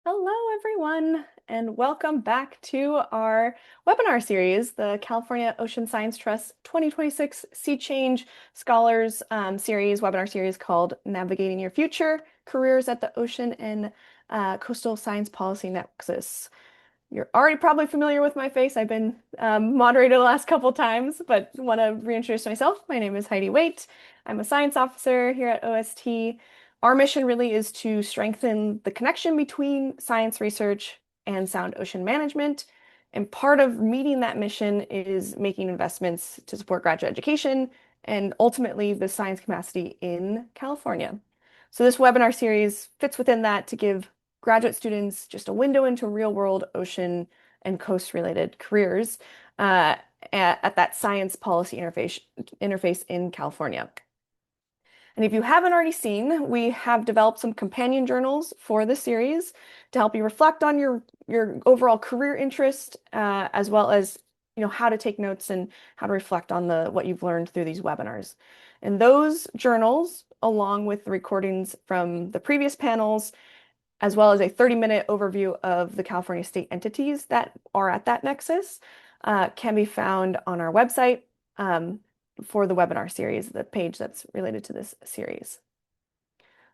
Hello, everyone, and welcome back to our webinar series, the California Ocean Science Trust 2026 Sea Change Scholars webinar series called Navigating Your Future, Careers at the Ocean and Coastal Science Policy Nexus. You're already probably familiar with my face. I've been moderated the last couple times, but want to reintroduce myself. My name is Heidi Waite. I'm a science officer here at OST. Our mission really is to strengthen the connection between science research and sound ocean management. And part of meeting that mission is making investments to support graduate education and ultimately the science capacity in California. So this webinar series fits within that to give graduate students just a window into real-world ocean and coast-related careers uh, at that science policy interface in California. And if you haven't already seen, we have developed some companion journals for the series to help you reflect on your overall career interest, as well as how to take notes and how to reflect on what you've learned through these webinars. And those journals, along with the recordings from the previous panels, as well as a 30-minute overview of the California state entities that are at that nexus, can be found on our website for the webinar series, the page that's related to this series.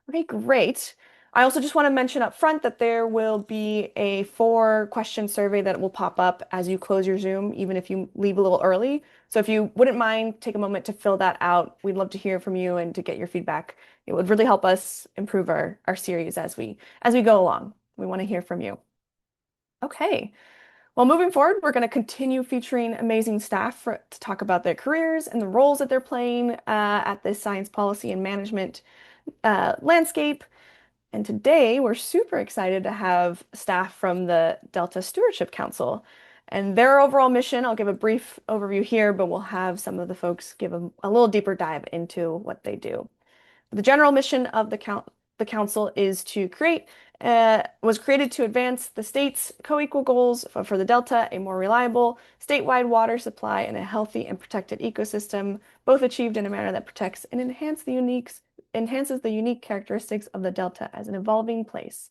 Okay, great. I also just want to mention up front that there will be a 4-question survey that will pop up as you close your Zoom, even if you leave a little early. So if you wouldn't mind, take a moment to fill that out. We'd love to hear from you and to get your feedback. It would really help us improve our series as we go along. We want to hear from you. Okay. Well, moving forward, we're going to continue featuring amazing staff to talk about their careers and the roles that they're playing at this science policy and management landscape. And today we're super excited to have staff from the Delta Stewardship Council. And their overall mission, I'll give a brief overview here, but we'll have some of the folks give a little deeper dive into what they do. The general mission of the council is to was created to advance the state's co-equal goals for the Delta, a more reliable statewide water supply, and a healthy and protected ecosystem, both achieved in a manner that protects and enhances the unique characteristics of the Delta as an evolving place.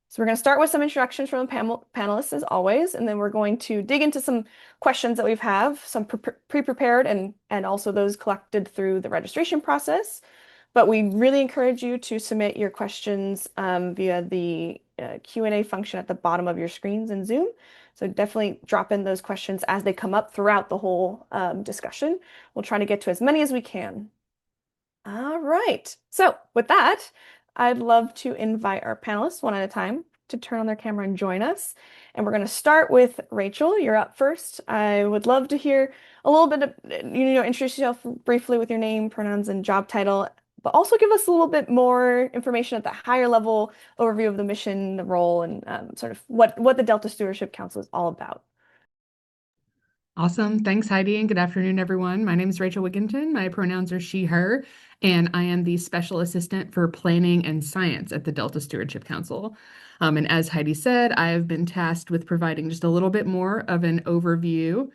So we're going to start with some introductions from the panelists as always, and then we're going to dig into some questions that we have, some pre-prepared and also those collected through the registration process. But we really encourage you to submit your questions via the Q&A function at the bottom of your screens in Zoom. So definitely drop in those questions as they come up throughout the whole discussion. We'll try to get to as many as we can. All right. So with that, I'd love to invite our panelists one at a time to turn on their camera and join us. And we're going to start with Rachel. You're up first. I would love to hear a little bit of, introduce yourself briefly with your name, pronouns, and job title, but also give us a little bit more information at the higher level overview of the mission, the role, and sort of what the Delta Stewardship Council is all about. Awesome. Thanks, Heidi, and good afternoon, everyone. My name is Rachel Wigginton. My pronouns are she, her, and I am the Special Assistant for Planning and Science at the Delta Stewardship Council. And as Heidi said, I have been tasked with providing just a little bit more of an overview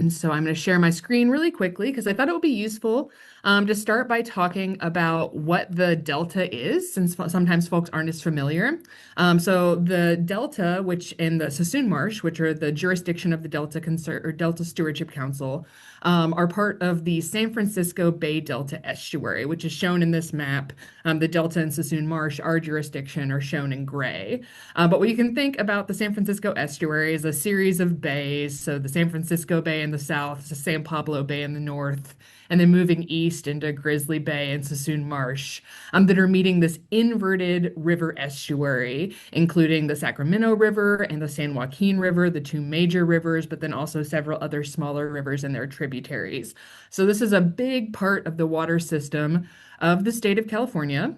and so I'm going to share my screen really quickly because I thought it would be useful to start by talking about what the Delta is, since sometimes folks aren't as familiar. So the Delta, which in the Sassoon Marsh, which are the jurisdiction of the Delta Stewardship Council, are part of the San Francisco Bay Delta estuary, which is shown in this map. The Delta and Sassoon Marsh, our jurisdiction, are shown in gray. But what you can think about the San Francisco estuary is a series of bays. So the San Francisco Bay in the south, the San Pablo Bay in the north, and then moving east into Grizzly Bay and Sassoon Marsh that are meeting this inverted river estuary, including the Sacramento River and the San Joaquin River, the two major rivers, but then also several other smaller rivers and their tributaries. So this is a big part of the water system of the state of California.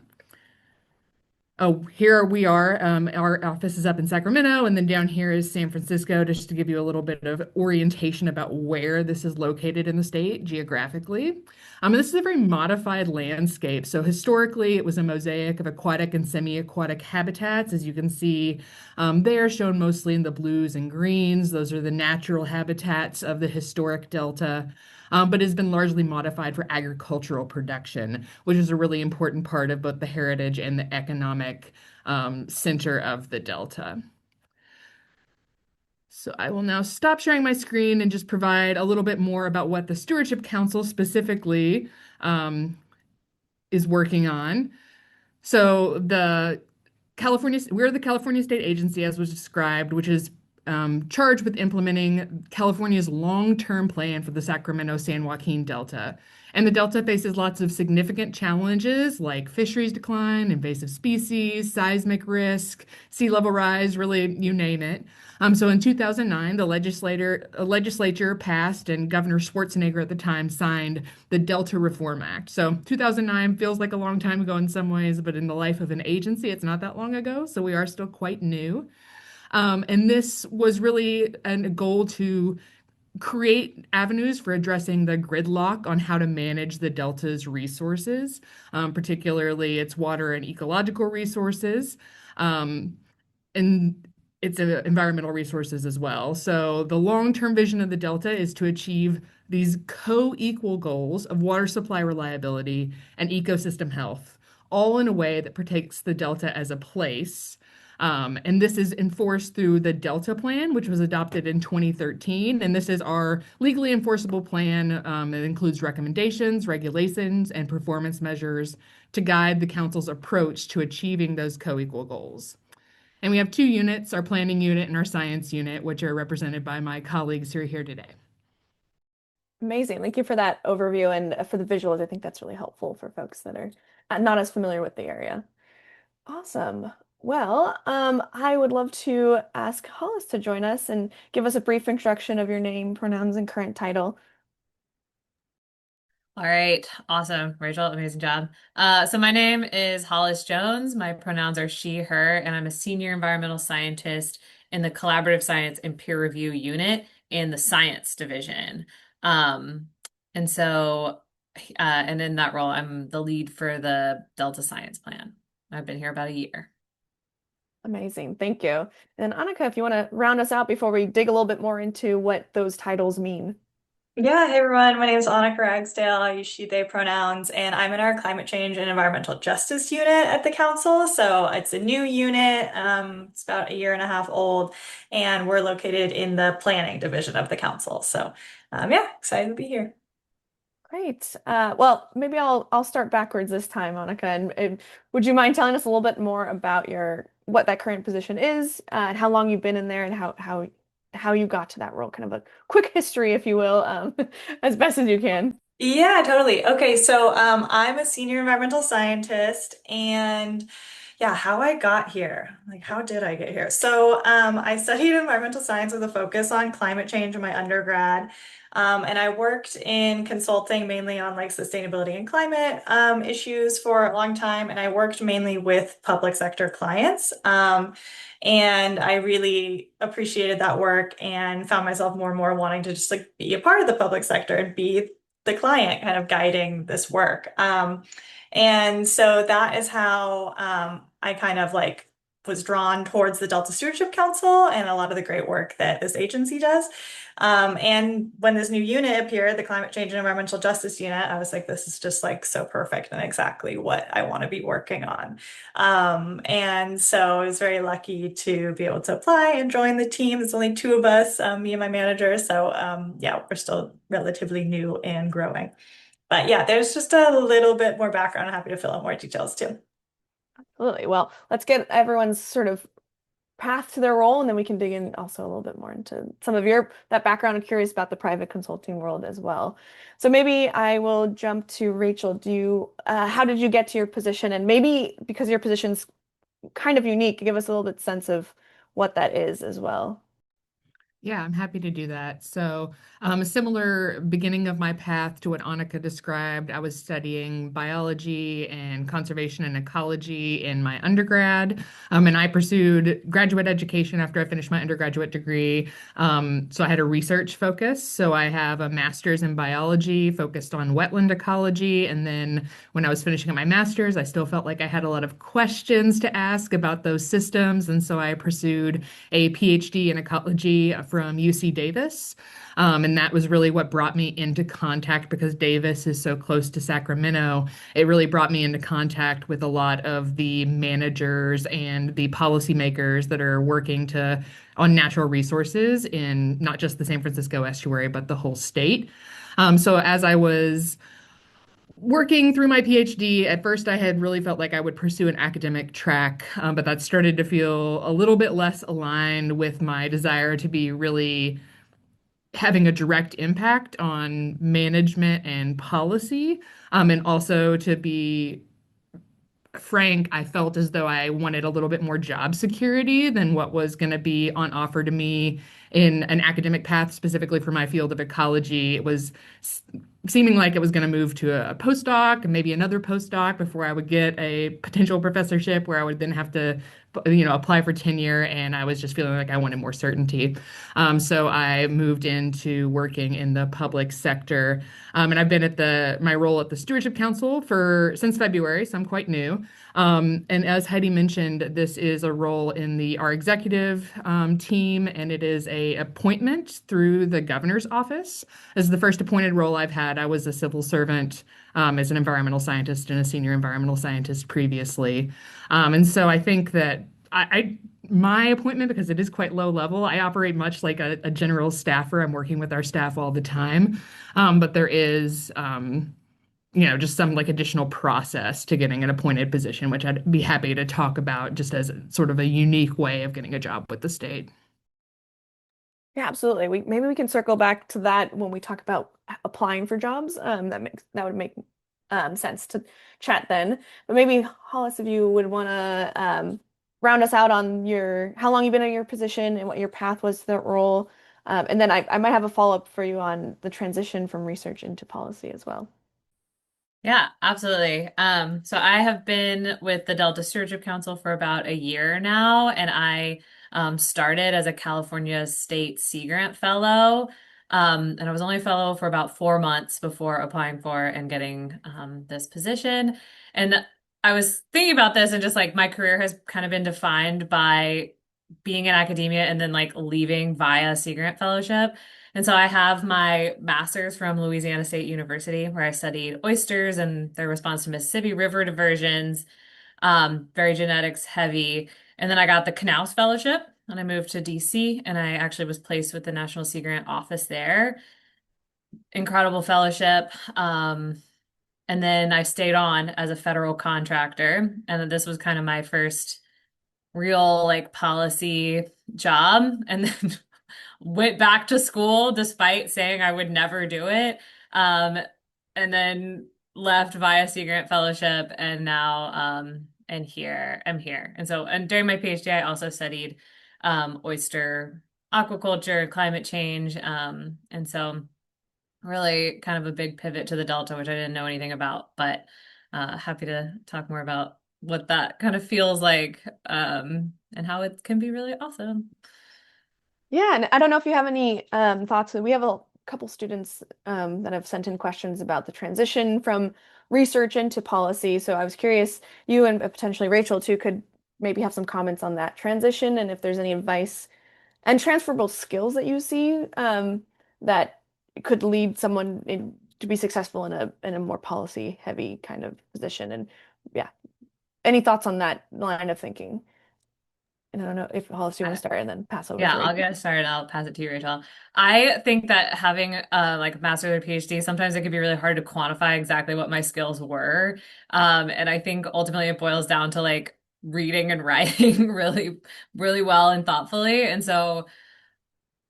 Oh, here we are. Our office is up in Sacramento, and then down here is San Francisco, just to give you a little bit of orientation about where this is located in the state geographically. This is a very modified landscape. So historically, it was a mosaic of aquatic and semi-aquatic habitats, as you can see. They are shown mostly in the blues and greens. Those are the natural habitats of the historic delta. but has been largely modified for agricultural production, which is a really important part of both the heritage and the economic center of the Delta. So I will now stop sharing my screen and just provide a little bit more about what the Stewardship Council specifically um, is working on. So we're the California State Agency, as was described, which is charged with implementing California's long-term plan for the Sacramento-San Joaquin Delta. And the Delta faces lots of significant challenges like fisheries decline, invasive species, seismic risk, sea level rise, really, you name it. So in 2009, the legislature passed, and Governor Schwarzenegger at the time signed the Delta Reform Act. So 2009 feels like a long time ago in some ways, but in the life of an agency, it's not that long ago. So we are still quite new. And this was really a goal to create avenues for addressing the gridlock on how to manage the Delta's resources, particularly its water and ecological resources. And its environmental resources as well. So the long-term vision of the Delta is to achieve these co-equal goals of water supply reliability and ecosystem health, all in a way that protects the Delta as a place. And this is enforced through the Delta Plan, which was adopted in 2013. And this is our legally enforceable plan. It includes recommendations, regulations, and performance measures to guide the council's approach to achieving those co-equal goals. And we have two units, our planning unit and our science unit, which are represented by my colleagues who are here today. Amazing. Thank you for that overview and for the visuals. I think that's really helpful for folks that are not as familiar with the area. Awesome. Well, I would love to ask Hollis to join us and give us a brief introduction of your name, pronouns, and current title. All right, awesome, Rachel, amazing job. So my name is Hollis Jones. My pronouns are she, her, and I'm a senior environmental scientist in the collaborative science and peer review unit in the science division. Um, and so, and in that role, I'm the lead for the Delta Science Plan. I've been here about a year. Amazing. Thank you. And Annika, if you want to round us out before we dig a little bit more into what those titles mean. Yeah, hey everyone, my name is Annika Ragsdale. I use she, they pronouns, and I'm in our climate change and environmental justice unit at the council. So it's a new unit, it's about a year and a half old, and we're located in the planning division of the council. So yeah, excited to be here. Great. Well, maybe I'll start backwards this time, Annika. And would you mind telling us a little bit more about your what that current position is, and how long you've been in there, and how you got to that role? Kind of a quick history, if you will, as best as you can. Yeah, totally. Okay, so I'm a senior environmental scientist, and yeah, how I got here, like how did I get here? So I studied environmental science with a focus on climate change in my undergrad, and I worked in consulting mainly on like sustainability and climate issues for a long time, and I worked mainly with public sector clients. And I really appreciated that work and found myself more and more wanting to just like be a part of the public sector and be the client kind of guiding this work. And so that is how I kind of like was drawn towards the Delta Stewardship Council and a lot of the great work that this agency does. And when this new unit appeared, the Climate Change and Environmental Justice Unit, I was like, this is just like so perfect and exactly what I want to be working on. And so I was very lucky to be able to apply and join the team. There's only two of us, me and my manager. So yeah, we're still relatively new and growing. But yeah, there's just a little bit more background. I'm happy to fill in more details too. Absolutely. Well, let's get everyone's sort of path to their role, and then we can dig in also a little bit more into some of your that background. I'm curious about the private consulting world as well. So maybe I will jump to Rachel. How did you get to your position? And maybe because your position's kind of unique, give us a little bit sense of what that is as well. Yeah, I'm happy to do that. So, a similar beginning of my path to what Annika described. I was studying biology and conservation and ecology in my undergrad, and I pursued graduate education after I finished my undergraduate degree. So, I had a research focus. So, I have a master's in biology focused on wetland ecology. And then when I was finishing up my master's, I still felt like I had a lot of questions to ask about those systems. And so, I pursued a PhD in ecology from UC Davis. And that was really what brought me into contact because Davis is so close to Sacramento. It really brought me into contact with a lot of the managers and the policymakers that are working on natural resources in not just the San Francisco estuary, but the whole state. So as I was working through my PhD, at first I had really felt like I would pursue an academic track, but that started to feel a little bit less aligned with my desire to be really having a direct impact on management and policy, and also to be frank, I felt as though I wanted a little bit more job security than what was going to be on offer to me in an academic path, specifically for my field of ecology. It was seeming like it was going to move to a postdoc and maybe another postdoc before I would get a potential professorship where I would then have to, apply for tenure. And I was just feeling like I wanted more certainty. So I moved into working in the public sector. And I've been at my role at the Stewardship Council since February, so I'm quite new. And as Heidi mentioned, this is a role in our executive team, and it is a appointment through the governor's office. This is the first appointed role I've had. I was a civil servant as an environmental scientist and a senior environmental scientist previously. And so I think that my appointment, because it is quite low level, I operate much like a general staffer. I'm working with our staff all the time. But there is, just some like additional process to getting an appointed position, which I'd be happy to talk about just as sort of a unique way of getting a job with the state. Yeah, absolutely. Maybe we can circle back to that when we talk about applying for jobs. That would make sense to chat then. But maybe Hollis, if you would want to round us out on how long you've been in your position and what your path was to that role. And then I might have a follow-up for you on the transition from research into policy as well. Yeah, absolutely. So I have been with the Delta Stewardship Council for about a year now, and I started as a California State Sea Grant Fellow. And I was only a fellow for about 4 months before applying for and getting this position. And I was thinking about this, and just like my career has kind of been defined by being in academia and then like leaving via Sea Grant Fellowship. And so I have my master's from Louisiana State University, where I studied oysters and their response to Mississippi River diversions, very genetics heavy. And then I got the Knaus Fellowship and I moved to DC, and I actually was placed with the National Sea Grant Office there. Incredible fellowship. And then I stayed on as a federal contractor. And this was kind of my first real like policy job. And then went back to school despite saying I would never do it. And then left via Sea Grant Fellowship, and now and here I'm here. And during my PhD, I also studied oyster aquaculture, climate change. And so really kind of a big pivot to the Delta, which I didn't know anything about, but happy to talk more about what that kind of feels like and how it can be really awesome. Yeah, and I don't know if you have any thoughts. We have a couple students that have sent in questions about the transition from research into policy. So I was curious, you and potentially Rachel too could maybe have some comments on that transition and if there's any advice and transferable skills that you see that could lead to be successful in a more policy heavy kind of position. And yeah, any thoughts on that line of thinking? And I don't know if Hollis, you want to start and then pass over Yeah, to I'll Rachel. get started. I'll pass it to you, Rachel. I think that having like a master's or PhD, sometimes it can be really hard to quantify exactly what my skills were. And I think ultimately it boils down to like reading and writing really, really well and thoughtfully. And so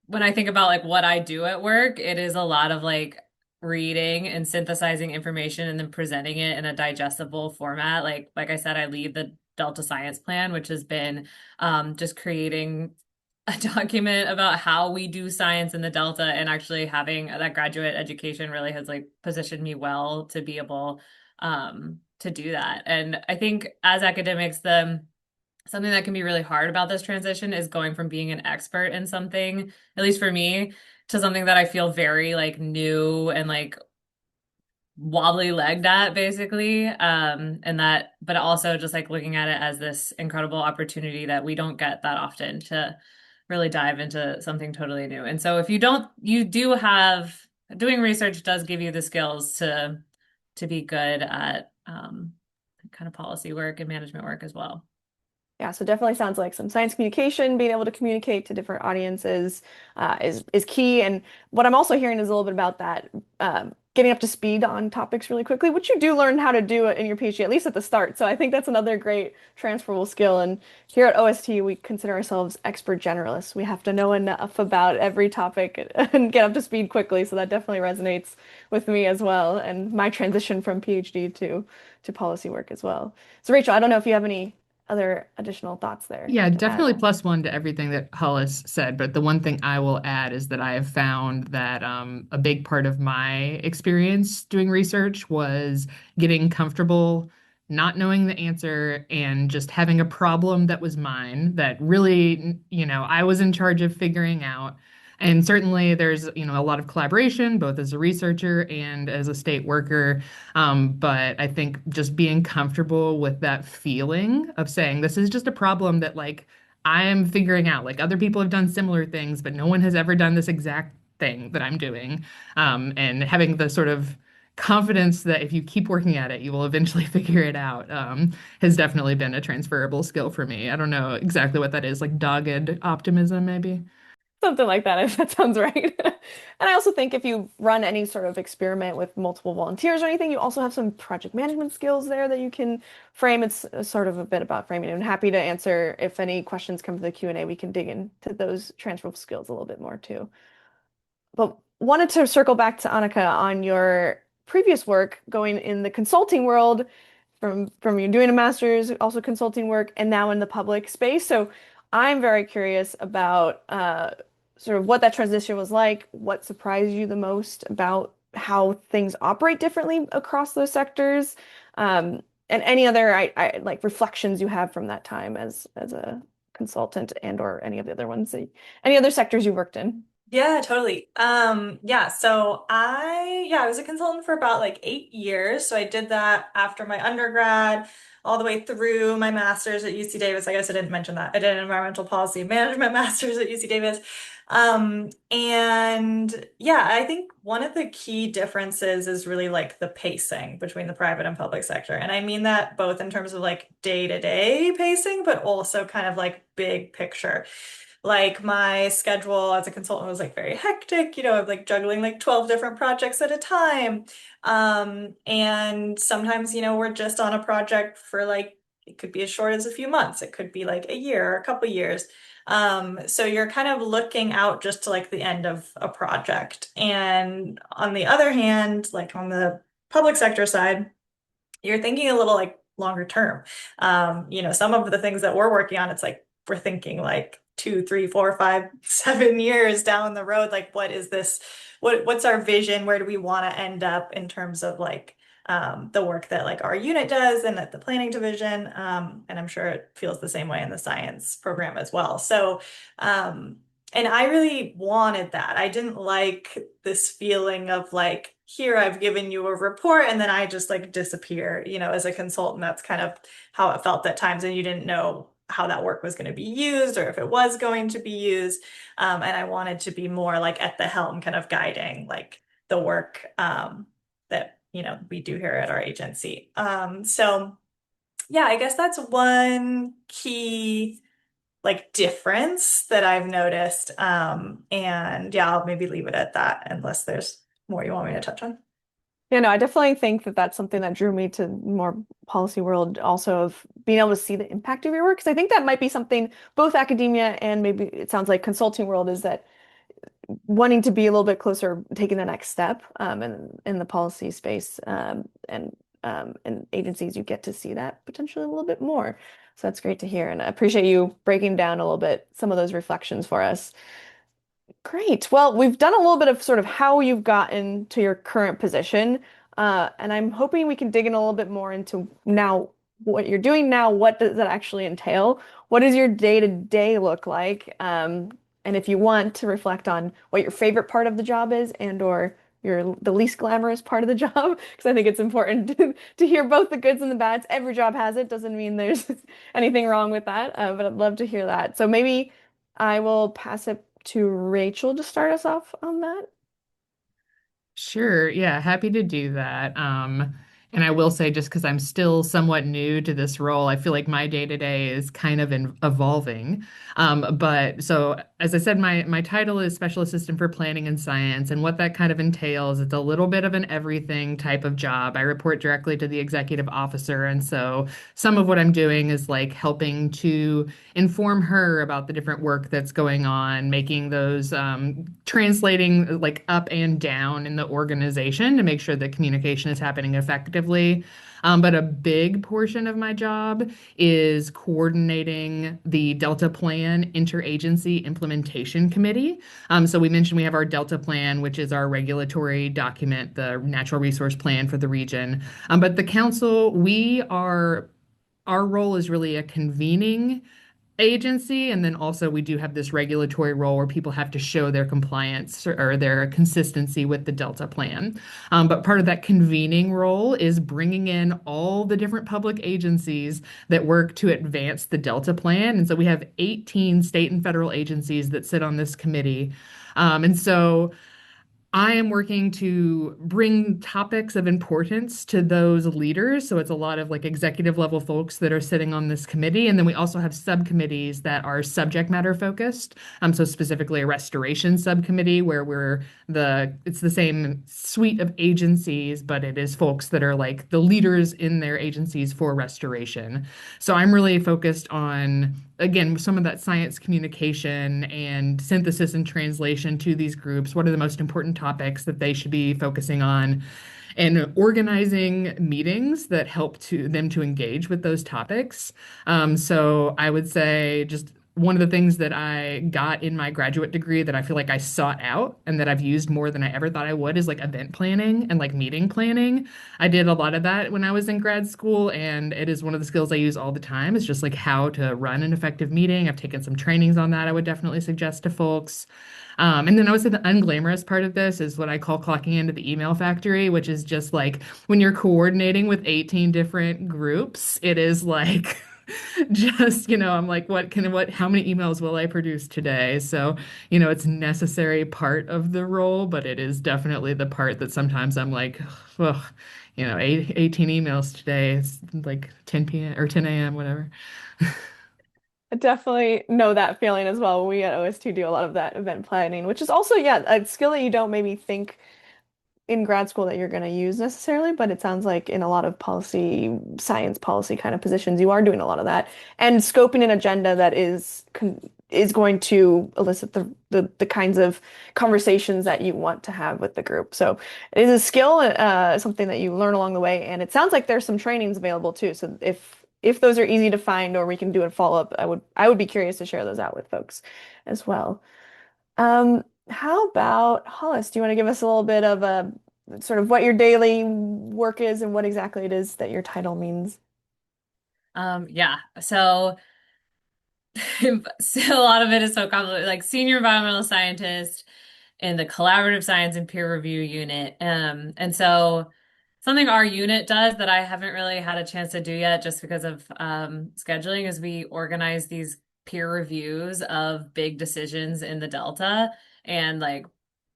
when I think about like what I do at work, it is a lot of like reading and synthesizing information and then presenting it in a digestible format. Like I said, I lead the Delta Science Plan, which has been just creating a document about how we do science in the Delta, and actually having that graduate education really has like positioned me well to be able to do that. And I think as academics, something that can be really hard about this transition is going from being an expert in something, at least for me, to something that I feel very like new and like wobbly legged at basically. But also just like looking at it as this incredible opportunity that we don't get that often really dive into something totally new. And so if you don't, you do have doing research does give you the skills to be good at kind of policy work and management work as well. Yeah, so definitely sounds like some science communication, being able to communicate to different audiences is key. And what I'm also hearing is a little bit about that getting up to speed on topics really quickly, which you do learn how to do it in your PhD, at least at the start. So I think that's another great transferable skill. And here at OST, we consider ourselves expert generalists. We have to know enough about every topic and get up to speed quickly. So that definitely resonates with me as well, and my transition from PhD to policy work as well. So Rachel, I don't know if you have any other additional thoughts there Yeah, to add. definitely plus one to everything that Hollis said. But the one thing I will add is that I have found that a big part of my experience doing research was getting comfortable not knowing the answer and just having a problem that was mine that really, I was in charge of figuring out. And certainly there's, a lot of collaboration, both as a researcher and as a state worker. But I think just being comfortable with that feeling of saying this is just a problem that like I am figuring out. Like other people have done similar things, but no one has ever done this exact thing that I'm doing. And having the sort of confidence that if you keep working at it, you will eventually figure it out, has definitely been a transferable skill for me. I don't know exactly what that is, like dogged optimism, maybe. Something like that, if that sounds right. And I also think if you run any sort of experiment with multiple volunteers or anything, you also have some project management skills there that you can frame. It's sort of a bit about framing. I'm happy to answer if any questions come to the Q&A. We can dig into those transferable skills a little bit more too. But wanted to circle back to Annika on your previous work going in the consulting world from you doing a master's, also consulting work, and now in the public space. So I'm very curious about sort of what that transition was like, what surprised you the most about how things operate differently across those sectors, and any other like reflections you have from that time as a consultant and or any of the other ones any other sectors you worked in. Yeah, totally. Yeah, so I was a consultant for about like 8 years. So I did that after my undergrad, all the way through my master's at UC Davis. I guess I didn't mention that. I did an environmental policy management master's at UC Davis. And yeah, I think one of the key differences is really like the pacing between the private and public sector. And I mean that both in terms of like day-to-day pacing, but also kind of like big picture. Like my schedule as a consultant was like very hectic, I'm like juggling like 12 different projects at a time. And sometimes, we're just on a project for like, it could be as short as a few months. It could be like a year or a couple years. So you're kind of looking out just to like the end of a project. And on the other hand, like on the public sector side, you're thinking a little like longer term. Some of the things that we're working on, it's like we're thinking like 2, 3, 4, 5, 7 years down the road. Like, what is this? What's our vision? Where do we want to end up in terms of like the work that like our unit does and at the planning division? And I'm sure it feels the same way in the science program as well. So, and I really wanted that. I didn't like this feeling of like, here I've given you a report and then I just like disappear, as a consultant. That's kind of how it felt at times. And you didn't know how that work was going to be used or if it was going to be used. And I wanted to be more like at the helm, kind of guiding like the work that, we do here at our agency. So yeah, I guess that's one key like difference that I've noticed. And yeah, I'll maybe leave it at that unless there's more you want me to touch on. Yeah, no, I definitely think that that's something that drew me to more policy world also of being able to see the impact of your work. Because I think that might be something both academia and maybe it sounds like consulting world is that wanting to be a little bit closer, taking the next step in the policy space and agencies, you get to see that potentially a little bit more. So that's great to hear. And I appreciate you breaking down a little bit some of those reflections for us. Great. Well, we've done a little bit of sort of how you've gotten to your current position, and I'm hoping we can dig in a little bit more into now what you're doing now. What does that actually entail? What does your day-to-day look like? And if you want to reflect on what your favorite part of the job is and or the least glamorous part of the job, because I think it's important to hear both the goods and the bads. Every job has it. Doesn't mean there's anything wrong with that, but I'd love to hear that. So maybe. I will pass it to Rachel to start us off on that. Sure. Yeah, happy to do that. And I will say, just because I'm still somewhat new to this role, I feel like my day to day is kind of evolving. But so, as I said, my title is Special Assistant for Planning and Science, and what that kind of entails, it's a little bit of an everything type of job. I report directly to the executive officer, and so some of what I'm doing is like helping to inform her about the different work that's going on, making those translating like up and down in the organization to make sure that communication is happening effectively. But a big portion of my job is coordinating the Delta Plan Interagency Implementation Committee. So we mentioned we have our Delta Plan, which is our regulatory document, the natural resource plan for the region. But the council, our role is really a convening agency, and then also we do have this regulatory role where people have to show their compliance or their consistency with the Delta plan. But part of that convening role is bringing in all the different public agencies that work to advance the Delta plan. And so we have 18 state and federal agencies that sit on this committee. And so I am working to bring topics of importance to those leaders. So it's a lot of like executive level folks that are sitting on this committee. And then we also have subcommittees that are subject matter focused. So specifically a restoration subcommittee where it's the same suite of agencies, but it is folks that are like the leaders in their agencies for restoration. So I'm really focused on, again, some of that science communication and synthesis and translation to these groups. What are the most important topics that they should be focusing on? And organizing meetings that help them to engage with those topics. So I would say just one of the things that I got in my graduate degree that I feel like I sought out and that I've used more than I ever thought I would is like event planning and like meeting planning. I did a lot of that when I was in grad school, and it is one of the skills I use all the time. It's just like how to run an effective meeting. I've taken some trainings on that I would definitely suggest to folks. And then I would say the unglamorous part of this is what I call clocking into the email factory, which is just like when you're coordinating with 18 different groups, it is like just, I'm like, how many emails will I produce today? So, it's a necessary part of the role, but it is definitely the part that sometimes I'm like, ugh, 18 emails today. It's like 10 p.m. or 10 a.m., whatever. I definitely know that feeling as well. We at OS2 do a lot of that event planning, which is also, yeah, a skill that you don't maybe think in grad school that you're going to use necessarily, but it sounds like in a lot of policy, science policy kind of positions, you are doing a lot of that and scoping an agenda that is going to elicit the kinds of conversations that you want to have with the group. So it is a skill, something that you learn along the way, and it sounds like there's some trainings available too. So if those are easy to find or we can do a follow-up, I would be curious to share those out with folks as well. How about Hollis? Do you want to give us a little bit of a sort of what your daily work is and what exactly it is that your title means? Yeah. So, so a lot of it is so complicated, like senior environmental scientist in the collaborative science and peer review unit. And so something our unit does that I haven't really had a chance to do yet just because of scheduling is we organize these peer reviews of big decisions in the Delta and like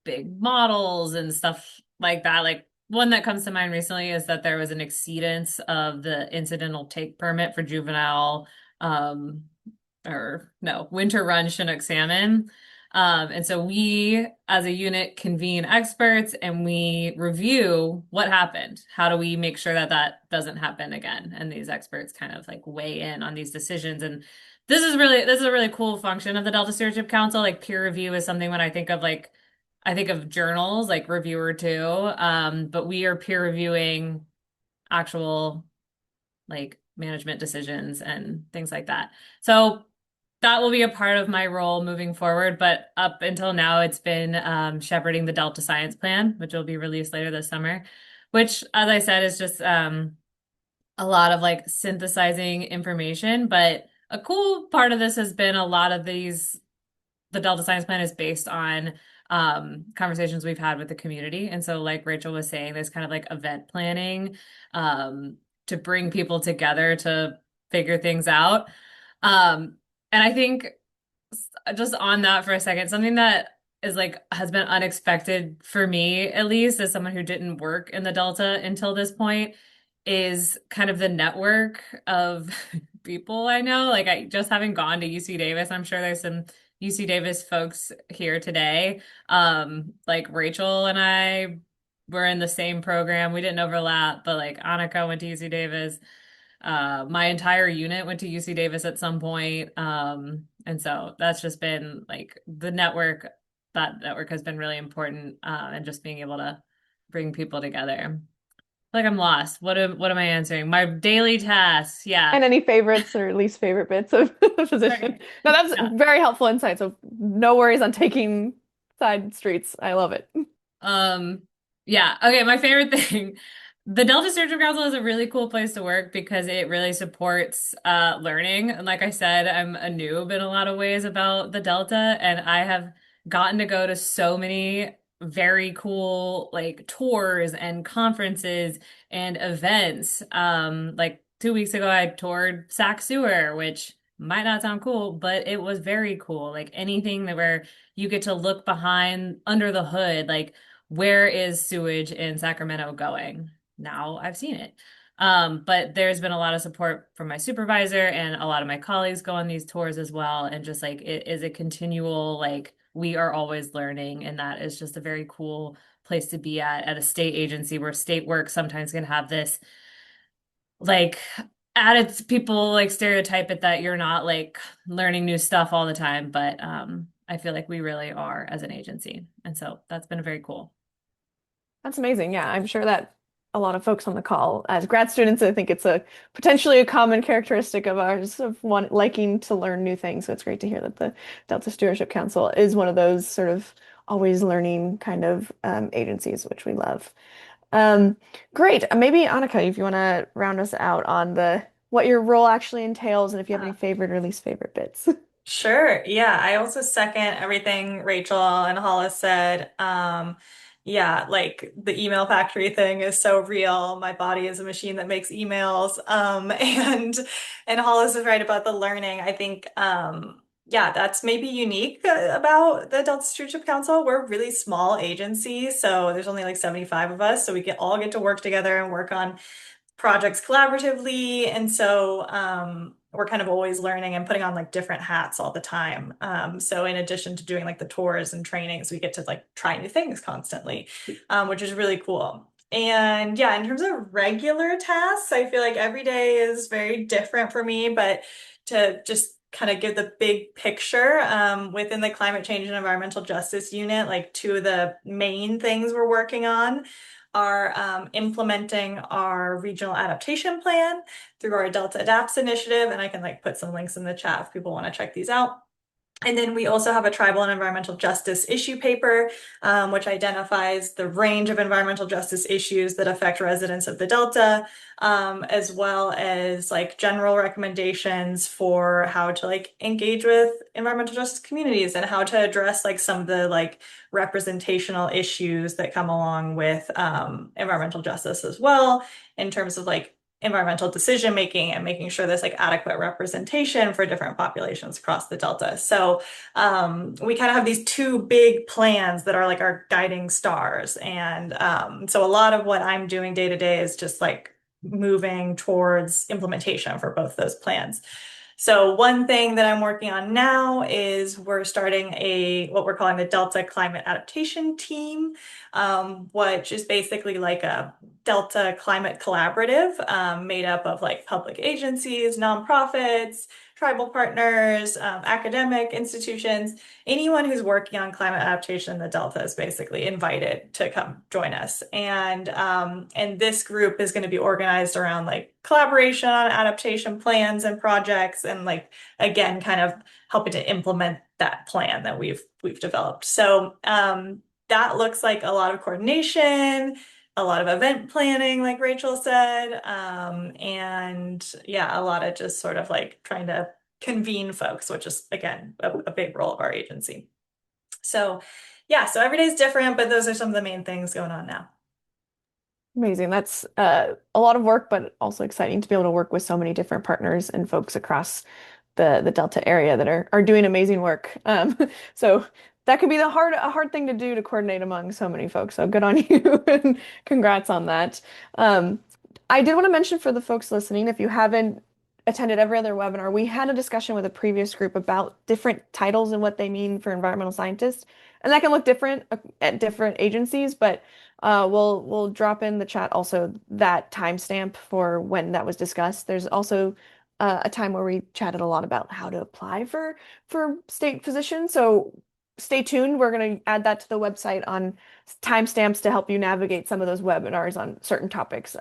big models and stuff like that. Like one that comes to mind recently is that there was an exceedance of the incidental take permit for juvenile um, or no, winter run Chinook salmon. And so we, as a unit, convene experts and we review what happened. How do we make sure that that doesn't happen again? And these experts kind of like weigh in on these decisions. And this is a really cool function of the Delta Stewardship Council. Like peer review is something when I think of journals like Reviewer too. But we are peer reviewing actual like management decisions and things like that. So that will be a part of my role moving forward. But up until now, it's been shepherding the Delta Science Plan, which will be released later this summer, which, as I said, is just a lot of like synthesizing information. But a cool part of this has been a lot of the Delta Science Plan is based on conversations we've had with the community. And so, like Rachel was saying, there's kind of like event planning to bring people together to figure things out. And I think just on that for a second, something that is like has been unexpected for me, at least as someone who didn't work in the Delta until this point, is kind of the network of people I know. Like I just having gone to UC Davis, I'm sure there's some UC Davis folks here today. Like Rachel and I were in the same program. We didn't overlap, but like Annika went to UC Davis. My entire unit went to UC Davis at some point. And so that's just been like the network, that network has been really important, and just being able to bring people together. Like I'm lost. What am I answering? My daily tasks. Yeah. And any favorites or least favorite bits of the position? Okay. No, that's Yeah. very helpful insight. So no worries on taking side streets. I love it. Um, yeah. Okay, my favorite thing. The Delta Stewardship Council is a really cool place to work because it really supports learning. And like I said, I'm a noob in a lot of ways about the Delta, and I have gotten to go to so many very cool like tours and conferences and events. Like 2 weeks ago, I toured Sac Sewer, which might not sound cool, but it was very cool. Like anything that where you get to look behind under the hood, like where is sewage in Sacramento going? Now I've seen it. But there's been a lot of support from my supervisor and a lot of my colleagues go on these tours as well. And just like it is a continual, like we are always learning. And that is just a very cool place to be at a state agency where state work sometimes can have this like added people like stereotype it that you're not like learning new stuff all the time. But I feel like we really are as an agency. And so that's been very cool. That's amazing. Yeah, I'm sure that a lot of folks on the call, as grad students, I think it's a potentially a common characteristic of ours of one liking to learn new things. So it's great to hear that the Delta Stewardship Council is one of those sort of always learning kind of agencies, which we love. Um, Great. Maybe Annika, if you want to round us out on the what your role actually entails and if you have any favorite or least favorite bits. Sure. Yeah, I also second everything Rachel and Hollis said. Yeah, like the email factory thing is so real. My body is a machine that makes emails. And Hollis is right about the learning. I think yeah, that's maybe unique about the Delta Stewardship Council. We're a really small agency, so there's only like 75 of us, so we get all get to work together and work on projects collaboratively. And so we're kind of always learning and putting on like different hats all the time. So in addition to doing like the tours and trainings, we get to like try new things constantly, which is really cool. And yeah, in terms of regular tasks, I feel like every day is very different for me, but to just kind of give the big picture within the climate change and environmental justice unit, like two of the main things we're working on are implementing our regional adaptation plan through our Delta Adapts initiative. And I can like put some links in the chat if people want to check these out. And then we also have a tribal and environmental justice issue paper, which identifies the range of environmental justice issues that affect residents of the Delta, as well as like general recommendations for how to like engage with environmental justice communities and how to address like some of the like representational issues that come along with environmental justice as well, in terms of like environmental decision making and making sure there's like adequate representation for different populations across the Delta. So we kind of have these two big plans that are like our guiding stars. And so a lot of what I'm doing day to day is just like moving towards implementation for both those plans. So one thing that I'm working on now is we're starting what we're calling the Delta Climate Adaptation Team, which is basically like a Delta Climate Collaborative, made up of like public agencies, nonprofits, tribal partners, academic institutions. Anyone who's working on climate adaptation in the Delta is basically invited to come join us. And this group is going to be organized around like collaboration on adaptation plans and projects, and like again, kind of helping to implement that plan that we've developed. So that looks like a lot of coordination, a lot of event planning, like Rachel said, and yeah, a lot of just sort of like trying to convene folks, which is again a big role of our agency. So yeah, so every day is different, but those are some of the main things going on now. Amazing. That's a lot of work, but also exciting to be able to work with so many different partners and folks across the Delta area that are doing amazing work. So that could be a hard thing to do to coordinate among so many folks. So good on you and congrats on that. Um, I did want to mention for the folks listening, if you haven't attended every other webinar, we had a discussion with a previous group about different titles and what they mean for environmental scientists. And that can look different at different agencies, but we'll drop in the chat also that timestamp for when that was discussed. There's also a time where we chatted a lot about how to apply for state positions. So stay tuned. We're going to add that to the website on timestamps to help you navigate some of those webinars on certain topics.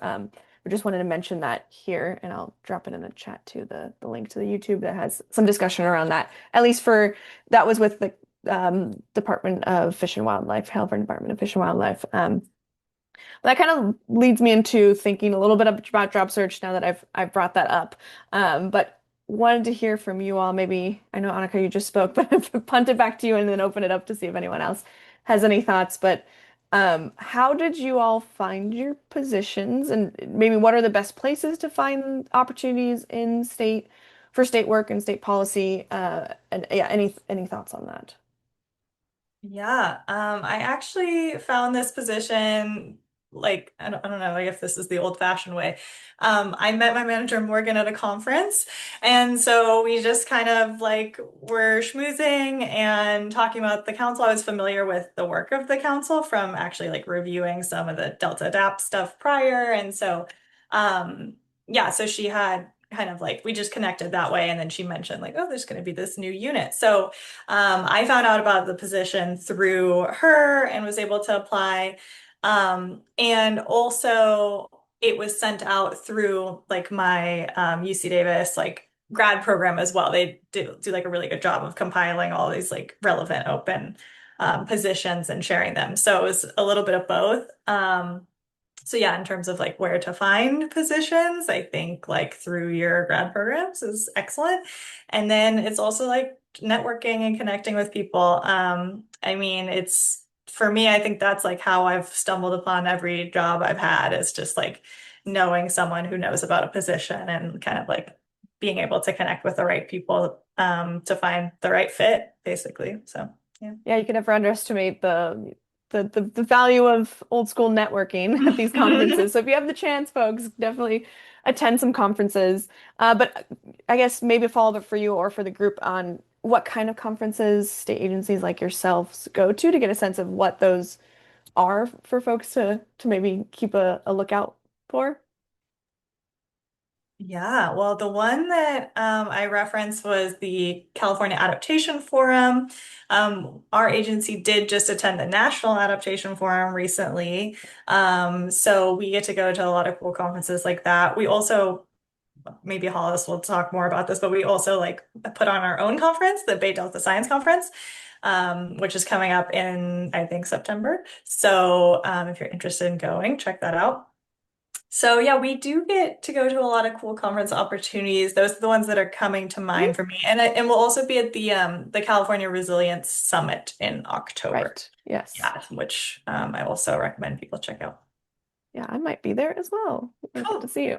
We just wanted to mention that here, and I'll drop it in the chat too, the link to the YouTube that has some discussion around that. At least for that was with the Department of Fish and Wildlife, California Department of Fish and Wildlife. That kind of leads me into thinking a little bit about job search now that I've brought that up. But wanted to hear from you all. Maybe I know Annika, you just spoke, but punt it back to you and then open it up to see if anyone else has any thoughts. But how did you all find your positions, and maybe what are the best places to find opportunities in state work and state policy? And yeah, any thoughts on that? Yeah, I actually found this position like I don't know like if this is the old-fashioned way. I met my manager Morgan at a conference, and so we just kind of like were schmoozing and talking about the council. I was familiar with the work of the council from actually like reviewing some of the Delta Adapt stuff prior, and so yeah, so she had kind of like we just connected that way, and then she mentioned like, oh, there's going to be this new unit, so I found out about the position through her and was able to apply. And also it was sent out through like my UC Davis like grad program as well. They do like a really good job of compiling all these like relevant open positions and sharing them. So it was a little bit of both. So yeah, in terms of like where to find positions, I think like through your grad programs is excellent. And then it's also like networking and connecting with people. I mean, it's for me, I think that's like how I've stumbled upon every job I've had is just like knowing someone who knows about a position and kind of like being able to connect with the right people to find the right fit, basically. So yeah. Yeah, you can never underestimate the value of old school networking at these conferences. So if you have the chance, folks, definitely attend some conferences. But I guess maybe a follow-up for you or for the group on what kind of conferences state agencies like yourselves go to get a sense of what those are for folks to maybe keep a lookout for. Yeah, well, the one that I referenced was the California Adaptation Forum. Our agency did just attend the National Adaptation Forum recently. So we get to go to a lot of cool conferences like that. We also, maybe Hollis will talk more about this, but we also like put on our own conference, the Bay Delta Science Conference, which is coming up in, I think, September. So if you're interested in going, check that out. So yeah, we do get to go to a lot of cool conference opportunities. Those are the ones that are coming to Mhm. mind for me. And we'll also be at the California Resilience Summit in October. Right. Yes. Yeah, which I also recommend people check out. Yeah, I might be there as well. I get to Cool. see you.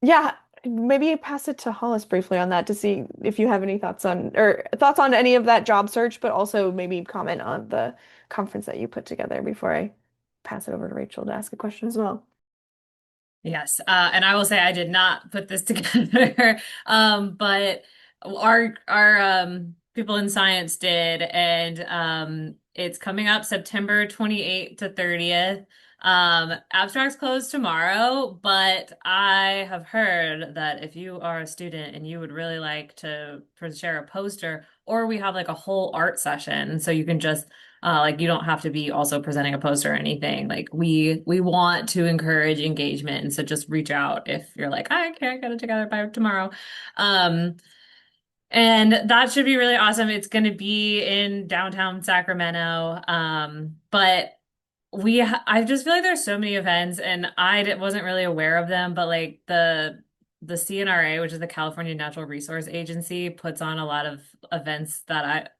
Yeah, maybe pass it to Hollis briefly on that to see if you have any thoughts on or thoughts on any of that job search, but also maybe comment on the conference that you put together before I pass it over to Rachel to ask a question as well. Yes, and I will say I did not put this together, but our people in science did, and it's coming up September 28th to 30th. Abstracts close tomorrow, but I have heard that if you are a student and you would really like to share a poster, or we have like a whole art session, so you can just like you don't have to be also presenting a poster or anything. Like we want to encourage engagement, and so just reach out if you're like, I can't get it together by tomorrow. Um, and that should be really awesome. It's going to be in downtown Sacramento. But I just feel like there's so many events, and wasn't really aware of them. But like the CNRA, which is the California Natural Resource Agency, puts on a lot of events that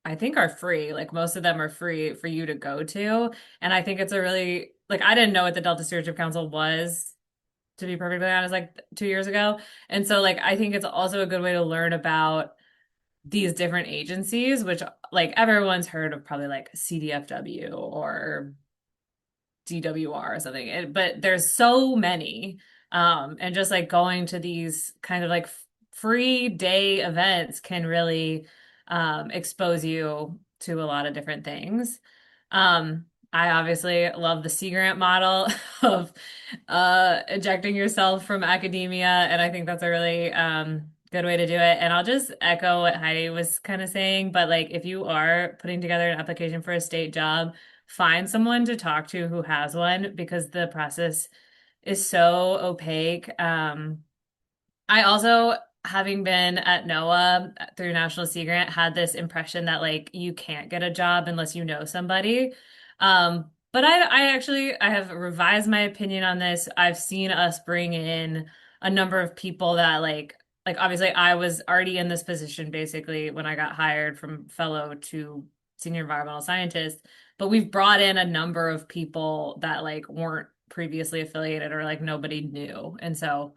I think are free. Like most of them are free for you to go to. And I think it's a really like I didn't know what the Delta Stewardship Council was to be perfectly honest, like 2 years ago. And so like I think it's also a good way to learn about these different agencies, which like everyone's heard of probably like CDFW or DWR or something. But there's so many. And just like going to these kind of like free day events can really expose you to a lot of different things. I obviously love the Sea Grant model of ejecting yourself from academia, and I think that's a really good way to do it. And I'll just echo what Heidi was kind of saying, but like if you are putting together an application for a state job, find someone to talk to who has one because the process is so opaque. I also, having been at NOAA through National Sea Grant, had this impression that like you can't get a job unless you know somebody. But I actually I have revised my opinion on this. I've seen us bring in a number of people that like obviously I was already in this position basically when I got hired from fellow to senior environmental scientist, but we've brought in a number of people that like weren't previously affiliated or like nobody knew. And so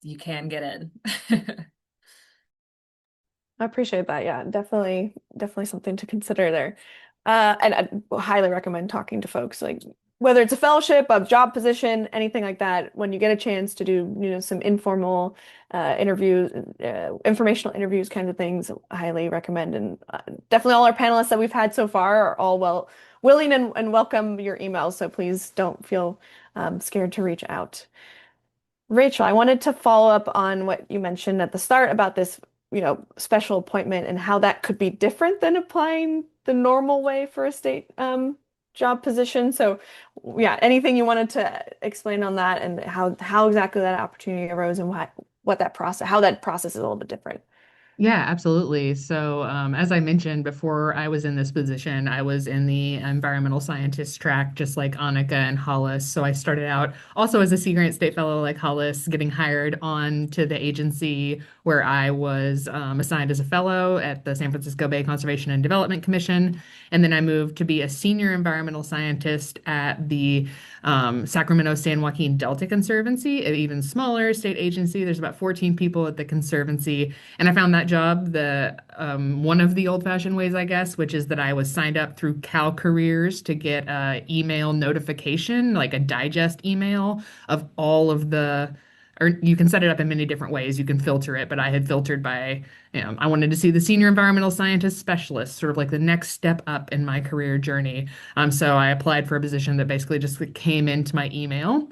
you can get in. I appreciate that. Yeah, definitely something to consider there. And I highly recommend talking to folks, like whether it's a fellowship, a job position, anything like that. When you get a chance to do, some informal interviews, informational interviews, kinds of things, I highly recommend. And definitely all our panelists that we've had so far are all willing and welcome your emails. So please don't feel scared to reach out. Rachel, I wanted to follow up on what you mentioned at the start about this, special appointment and how that could be different than applying the normal way for a state job position. So, yeah, anything you wanted to explain on that and how exactly that opportunity arose and how that process is a little bit different. Yeah, absolutely. So, as I mentioned before, I was in this position. I was in the environmental scientist track, just like Annika and Hollis. So, I started out also as a Sea Grant State Fellow, like Hollis, getting hired on to the agency where I was assigned as a fellow at the San Francisco Bay Conservation and Development Commission. And then I moved to be a senior environmental scientist at the Sacramento San Joaquin Delta Conservancy, an even smaller state agency. There's about 14 people at the conservancy. And I found that job the one of the old-fashioned ways, I guess, which is that I was signed up through Cal Careers to get a email notification, like a digest email of all of the, or you can set it up in many different ways. You can filter it, but I had filtered by, I wanted to see the senior environmental scientist specialist, sort of like the next step up in my career journey. So I applied for a position that basically just came into my email.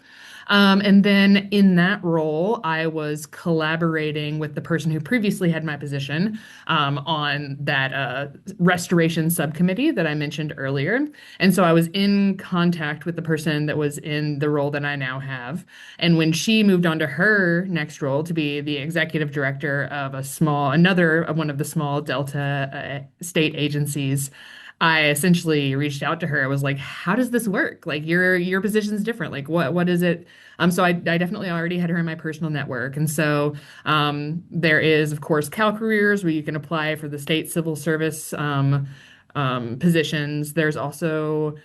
And then in that role, I was collaborating with the person who previously had my position on that restoration subcommittee that I mentioned earlier. And so I was in contact with the person that was in the role that I now have. And when she moved on to her next role to be the executive director of another one of the small Delta state agencies, I essentially reached out to her. I was like, "How does this work? Like, your position's different. Like, what is it?" So I definitely already had her in my personal network, and so there is, of course, Cal Careers where you can apply for the state civil service positions. There's also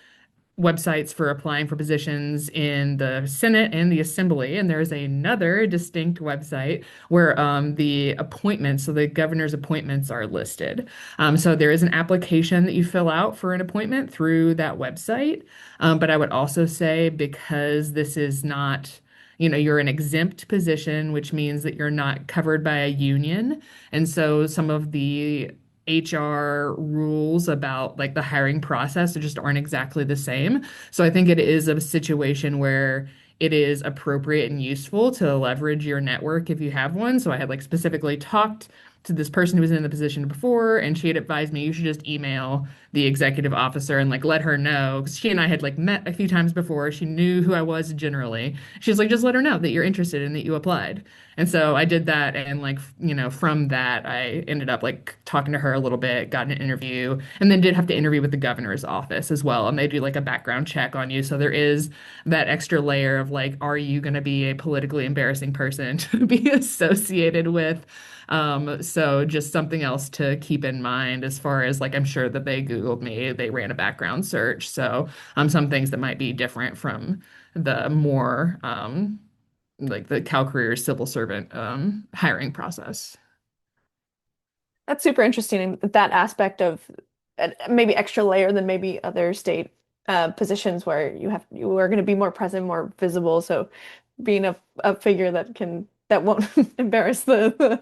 websites for applying for positions in the Senate and the Assembly. And there's another distinct website where the appointments, so the governor's appointments are listed. So there is an application that you fill out for an appointment through that website. But I would also say because this is not, you're an exempt position, which means that you're not covered by a union. And so some of the HR rules about like the hiring process just aren't exactly the same. So I think it is a situation where it is appropriate and useful to leverage your network if you have one. So I had like specifically talked to this person who was in the position before, and she had advised me you should just email the executive officer and like let her know because she and I had like met a few times before. She knew who I was generally. She's like, just let her know that you're interested and that you applied. And so I did that, and like, from that, I ended up like talking to her a little bit, got an interview, and then did have to interview with the governor's office as well. And they do like a background check on you. So there is that extra layer of like, are you going to be a politically embarrassing person to be associated with? So just something else to keep in mind as far as like, I'm sure that they Googled me, they ran a background search. So some things that might be different from the more like the Cal Career civil servant hiring process. That's super interesting. That aspect of maybe extra layer than maybe other state positions where you are going to be more present, more visible. So being a figure that won't embarrass the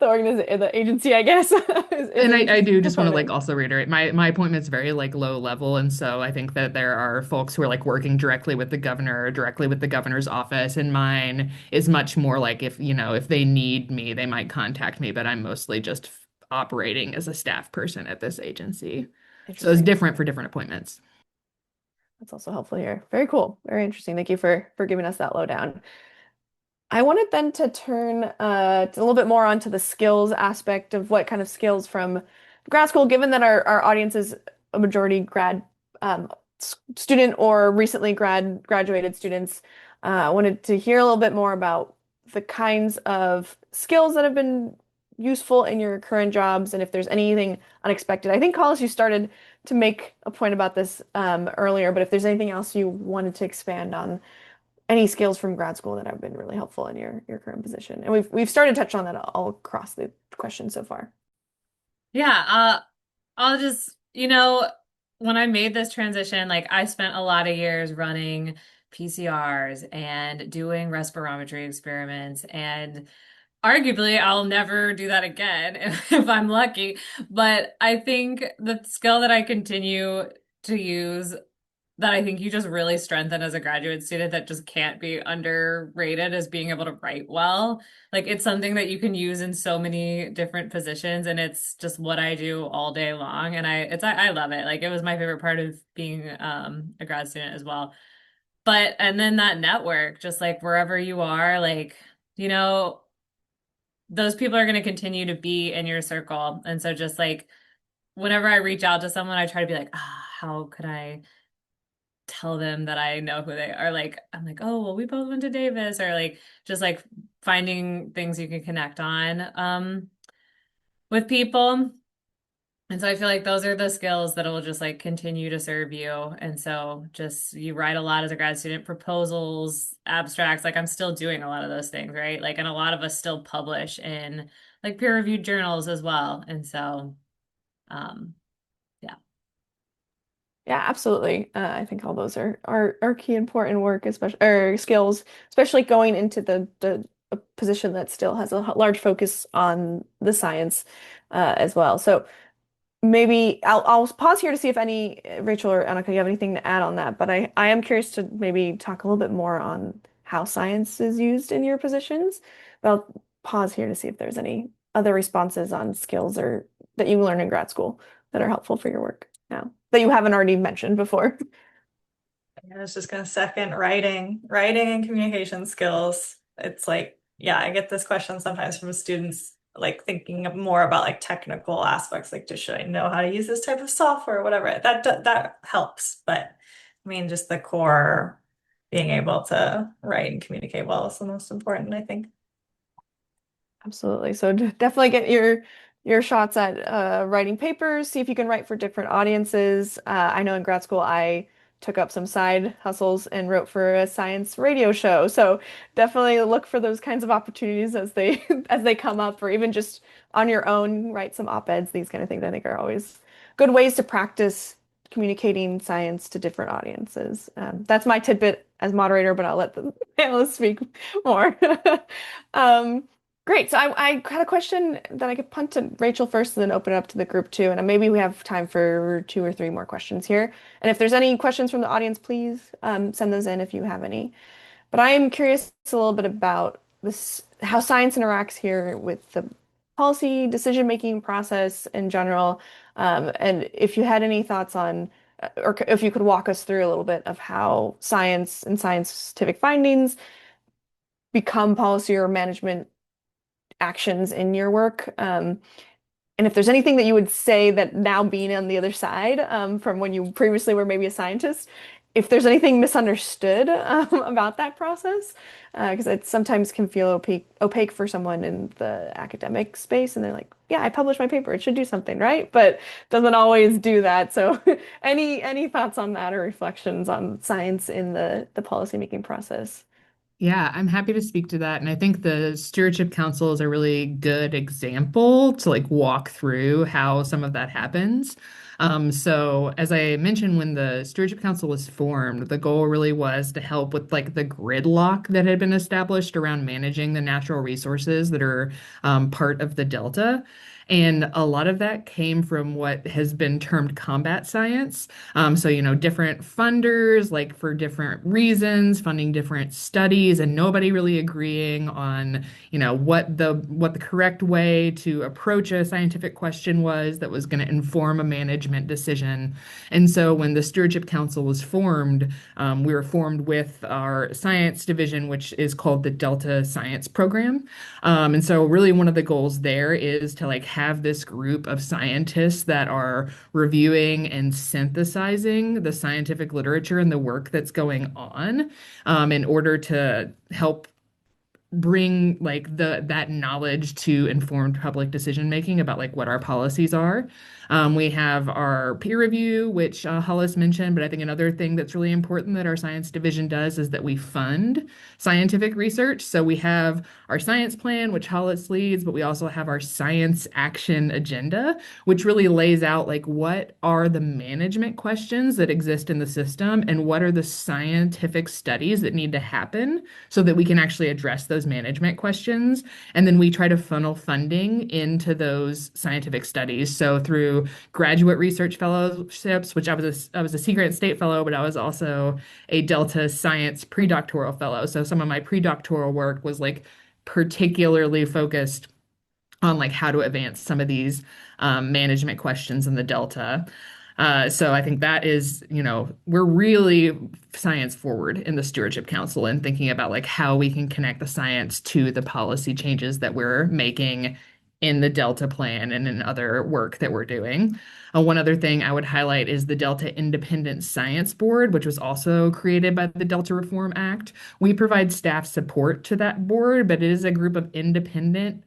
organization, the agency, I guess, is And an I interesting do just want to like component. also reiterate my appointment's very like low level. And so I think that there are folks who are like working directly with the governor, directly with the governor's office. And mine is much more like if, if they need me, they might contact me, but I'm mostly just operating as a staff person at this agency. So it's Interesting. different for different appointments. That's also helpful here. Very cool. Very interesting. Thank you for giving us that lowdown. I wanted then to turn a little bit more onto the skills aspect of what kind of skills from grad school, given that our audience is a majority grad student or recently graduated students. I wanted to hear a little bit more about the kinds of skills that have been useful in your current jobs and if there's anything unexpected. I think, Hollis, you started to make a point about this earlier, but if there's anything else you wanted to expand on any skills from grad school that have been really helpful in your current position. And we've started to touch on that all across the question so far. Yeah, I'll just, when I made this transition, like I spent a lot of years running PCRs and doing respirometry experiments, and arguably I'll never do that again if I'm lucky. But I think the skill that I continue to use that I think you just really strengthen as a graduate student that just can't be underrated is being able to write well. Like it's something that you can use in so many different positions and it's just what I do all day long and I love it. Like it was my favorite part of being a grad student as well. But and then that network just like wherever you are like you know those people are going to continue to be in your circle. And so just like whenever I reach out to someone I try to be like, how could I tell them that I know who they are. Like, I'm like, oh, well, we both went to Davis, or like just like finding things you can connect on with people. And so I feel like those are the skills that will just like continue to serve you. And so just you write a lot as a grad student, proposals, abstracts, like I'm still doing a lot of those things, right? Like, and a lot of us still publish in like peer-reviewed journals as well. And so, um, yeah. Yeah, absolutely. I think all those are key important work, especially or skills, especially going into the a position that still has a large focus on the science as well. So maybe I'll pause here to see if any Rachel or Annika, you have anything to add on that. But I am curious to maybe talk a little bit more on how science is used in your positions. But I'll pause here to see if there's any other responses on skills or that you learn in grad school that are helpful for your work now that you haven't already mentioned before. I was just gonna second writing and communication skills. It's like, yeah, I get this question sometimes from students, like thinking more about like technical aspects, like just should I know how to use this type of software or whatever. That helps, but I mean, just the core being able to write and communicate well is the most important, I think. Absolutely. So definitely get your shots at writing papers. See if you can write for different audiences. I know in grad school I took up some side hustles and wrote for a science radio show. So definitely look for those kinds of opportunities as they as they come up, or even just on your own, write some op-eds. These kind of things I think are always good ways to practice communicating science to different audiences. That's my tidbit as moderator, but I'll let the panelists speak more. Um, Great. So I had a question that I could punt to Rachel first and then open it up to the group too. And maybe we have time for two or three more questions here. And if there's any questions from the audience, please send those in if you have any. But I am curious a little bit about this, how science interacts here with the policy decision-making process in general. And if you had any thoughts on, or if you could walk us through a little bit of how science and scientific findings become policy or management actions in your work. And if there's anything that you would say that now being on the other side, from when you previously were maybe a scientist, if there's anything misunderstood about that process, because it sometimes can feel opaque for someone in the academic space, and they're like, "Yeah, I published my paper; it should do something, right?" But doesn't always do that. So, any thoughts on that or reflections on science in the policymaking process? Yeah, I'm happy to speak to that. And I think the Stewardship Council is a really good example to like walk through how some of that happens. So as I mentioned, when the Stewardship Council was formed, the goal really was to help with like the gridlock that had been established around managing the natural resources that are part of the Delta. And a lot of that came from what has been termed combat science. So, different funders, like for different reasons, funding different studies, and nobody really agreeing on, what the correct way to approach a scientific question was that was going to inform a management decision. And so, when the Stewardship Council was formed, we were formed with our science division, which is called the Delta Science Program. And so, really, one of the goals there is to like have this group of scientists that are reviewing and synthesizing the scientific literature and the work that's going on in order to help bring like the that knowledge to informed public decision making about like what our policies are. We have our peer review, which Hollis mentioned, but I think another thing that's really important that our science division does is that we fund scientific research. So we have our science plan, which Hollis leads, but we also have our science action agenda, which really lays out like what are the management questions that exist in the system and what are the scientific studies that need to happen so that we can actually address those management questions. And then we try to funnel funding into those scientific studies. So through graduate research fellowships, which I was a Sea Grant State Fellow, but I was also a Delta Science predoctoral fellow. So some of my predoctoral work was like particularly focused on like how to advance some of these management questions in the Delta. So I think that is, we're really science forward in the Stewardship Council and thinking about like how we can connect the science to the policy changes that we're making in the Delta Plan and in other work that we're doing. One other thing I would highlight is the Delta Independent Science Board, which was also created by the Delta Reform Act. We provide staff support to that board, but it is a group of independent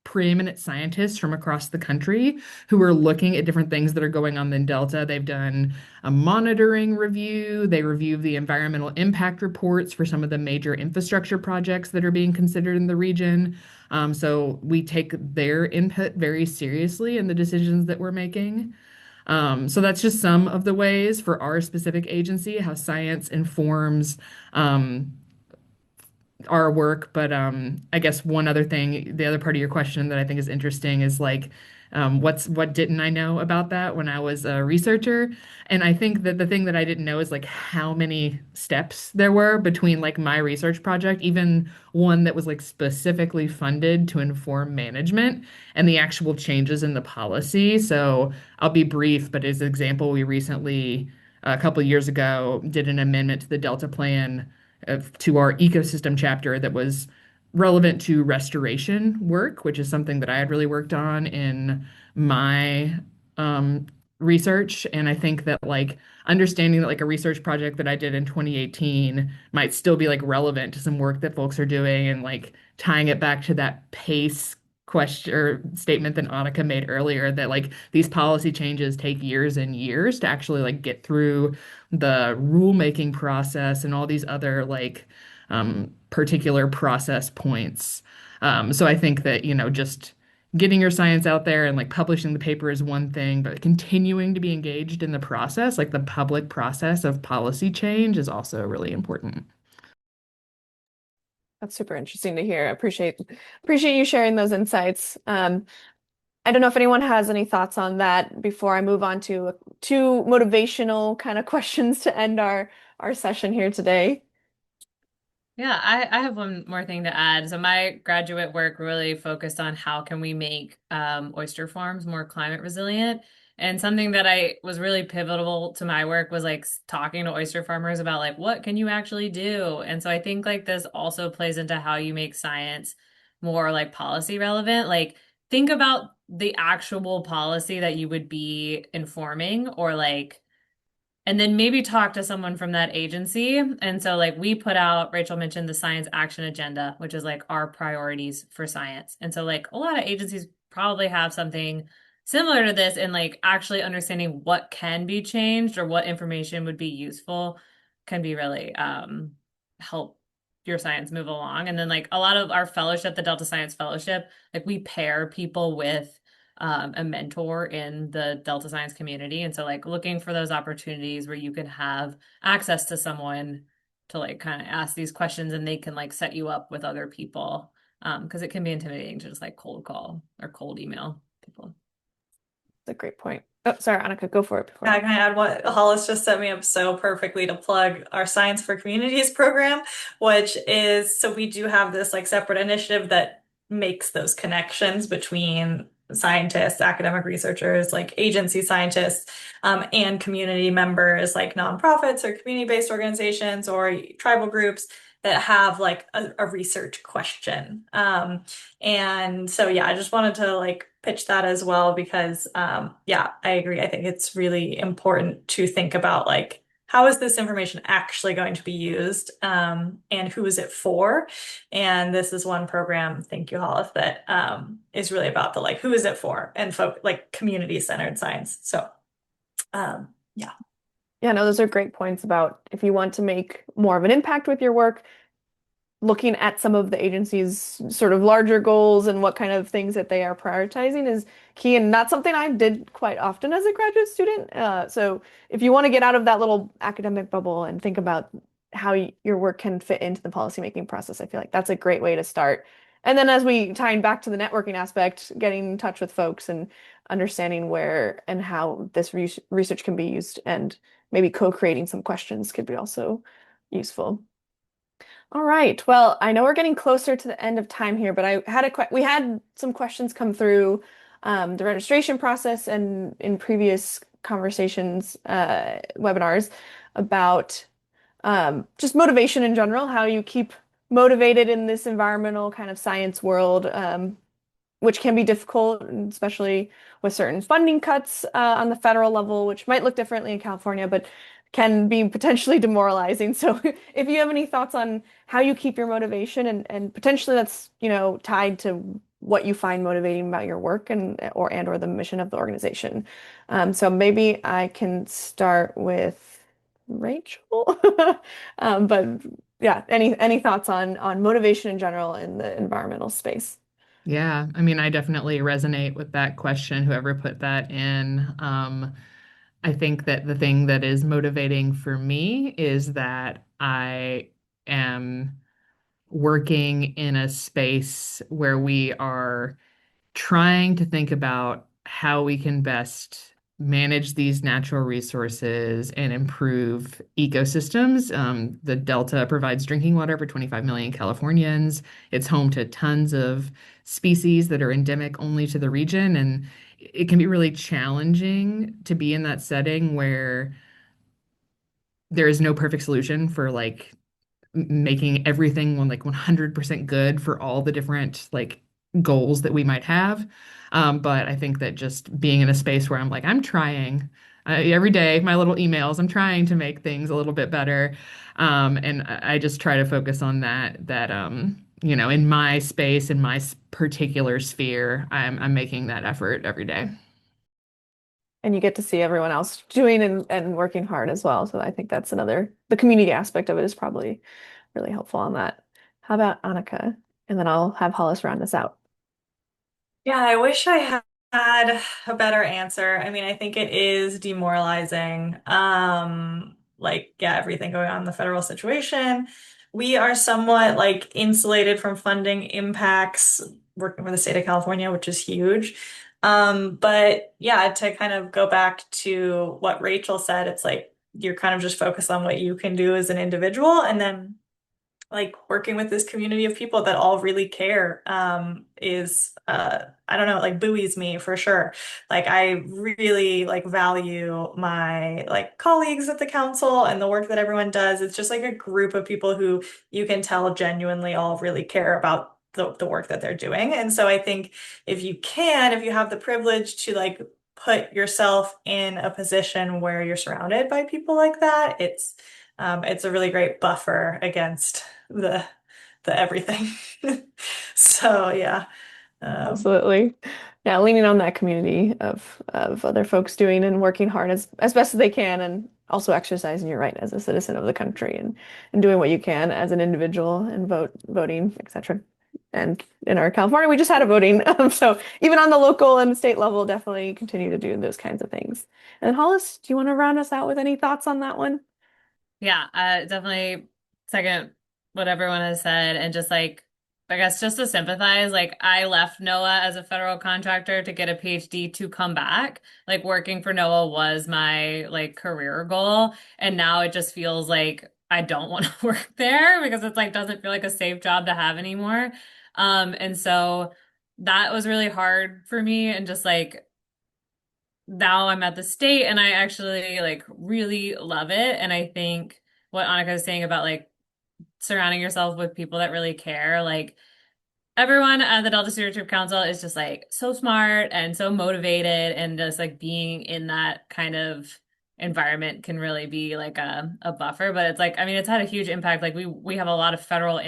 preeminent scientists from across the country who are looking at different things that are going on in Delta. They've done a monitoring review. They review the environmental impact reports for some of the major infrastructure projects that are being considered in the region. So we take their input very seriously in the decisions that we're making. So that's just some of the ways for our specific agency, how science informs um, our work. But I guess one other thing, the other part of your question that I think is interesting is like, what didn't I know about that when I was a researcher? And I think that the thing that I didn't know is like how many steps there were between like my research project, even one that was like specifically funded to inform management and the actual changes in the policy. So I'll be brief, but as an example, we recently, a couple of years ago, did an amendment to the Delta Plan to our ecosystem chapter that was relevant to restoration work, which is something that I had really worked on in my um, research. And I think that like understanding that like a research project that I did in 2018 might still be like relevant to some work that folks are doing and like tying it back to that pace question or statement that Annika made earlier that like these policy changes take years and years to actually like get through the rulemaking process and all these other like particular process points. So I think that, just getting your science out there and like publishing the paper is one thing, but continuing to be engaged in the process, like the public process of policy change, is also really important. That's super interesting to hear. Appreciate you sharing those insights. I don't know if anyone has any thoughts on that before I move on to two motivational kind of questions to end our session here today. Yeah, I have one more thing to add. So my graduate work really focused on how can we make oyster farms more climate resilient. And something that I was really pivotal to my work was like talking to oyster farmers about like what can you actually do? And so I think like this also plays into how you make science more like policy relevant. Like think about the actual policy that you would be informing or like and then maybe talk to someone from that agency. And so, like, we put out, Rachel mentioned the science action agenda, which is like our priorities for science. And so, like, a lot of agencies probably have something similar to this, and like actually understanding what can be changed or what information would be useful can be really help your science move along. And then like a lot of our fellowship, the Delta Science Fellowship, like we pair people with a mentor in the Delta Science community. And so like looking for those opportunities where you can have access to someone to like kind of ask these questions and they can like set you up with other people. Because it can be intimidating to just like cold call or cold email people. That's a great point. Oh, sorry, Annika, go for it Yeah, before. can I add what Hollis just set me up so perfectly to plug our Science for Communities program, which is so we do have this like separate initiative that makes those connections between scientists, academic researchers, like agency scientists, and community members like nonprofits or community-based organizations or tribal groups that have like a research question. And so, yeah, I just wanted to like pitch that as well because, yeah, I agree. I think it's really important to think about like, how is this information actually going to be used? And who is it for? And this is one program, thank you, Hollis, that is really about the like, who is it for? And folk like community-centered science. So, yeah. Yeah, no, those are great points about if you want to make more of an impact with your work, looking at some of the agency's sort of larger goals and what kind of things that they are prioritizing is key and not something I did quite often as a graduate student. So if you want to get out of that little academic bubble and think about how your work can fit into the policymaking process, I feel like that's a great way to start. And then as we tying back to the networking aspect, getting in touch with folks and understanding where and how this research can be used and maybe co-creating some questions could be also useful. All right. Well, I know we're getting closer to the end of time here, but we had some questions come through the registration process and in previous conversations, webinars about just motivation in general, how you keep motivated in this environmental kind of science world. Which can be difficult, especially with certain funding cuts on the federal level, which might look differently in California, but can be potentially demoralizing. So if you have any thoughts on how you keep your motivation and potentially that's, tied to what you find motivating about your work and or the mission of the organization. So maybe I can start with Rachel. But yeah, any thoughts on motivation in general in the environmental space? Yeah, I mean, I definitely resonate with that question, whoever put that in. I think that the thing that is motivating for me is that I am working in a space where we are trying to think about how we can best manage these natural resources and improve ecosystems. The Delta provides drinking water for 25 million Californians. It's home to tons of species that are endemic only to the region. And it can be really challenging to be in that setting where there is no perfect solution for like making everything like 100% good for all the different like goals that we might have. But I think that just being in a space where I'm like, I'm trying every day, my little emails, I'm trying to make things a little bit better. And I just try to focus on that, in my space, in my particular sphere, I'm making that effort every day. And you get to see everyone else doing and working hard as well. So I think that's the community aspect of it is probably really helpful on that. How about Annika? And then I'll have Hollis round us out. Yeah, I wish I had a better answer. I mean, I think it is demoralizing. Like, yeah, everything going on in the federal situation. We are somewhat like insulated from funding impacts working with the state of California, which is huge. But yeah, to kind of go back to what Rachel said, it's like you're kind of just focused on what you can do as an individual, and then like working with this community of people that all really care is I don't know, like buoys me for sure. Like I really like value my like colleagues at the council and the work that everyone does. It's just like a group of people who you can tell genuinely all really care about the work that they're doing. And so I think if you have the privilege to like put yourself in a position where you're surrounded by people like that, it's a really great buffer against the the everything. So yeah. Um, Absolutely. Yeah, leaning on that community of other folks doing and working hard as best as they can. And also exercising your right as a citizen of the country and doing what you can as an individual and voting, etc. And in our California, we just had a voting. So even on the local and state level, definitely continue to do those kinds of things. And Hollis, do you want to round us out with any thoughts on that one? Yeah, definitely second what everyone has said and just like I guess just to sympathize, like I left NOAA as a federal contractor to get a PhD to come back. Like working for NOAA was my like career goal, and now it just feels like I don't want to work there because it's like doesn't feel like a safe job to have anymore. And so that was really hard for me and just like now I'm at the state and I actually like really love it. And I think what Annika was saying about like surrounding yourself with people that really care, like everyone at the Delta Stewardship Council is just like so smart and so motivated and just like being in that kind of environment can really be like a buffer. But it's like, I mean, it's had a huge impact. Like we have a lot of federal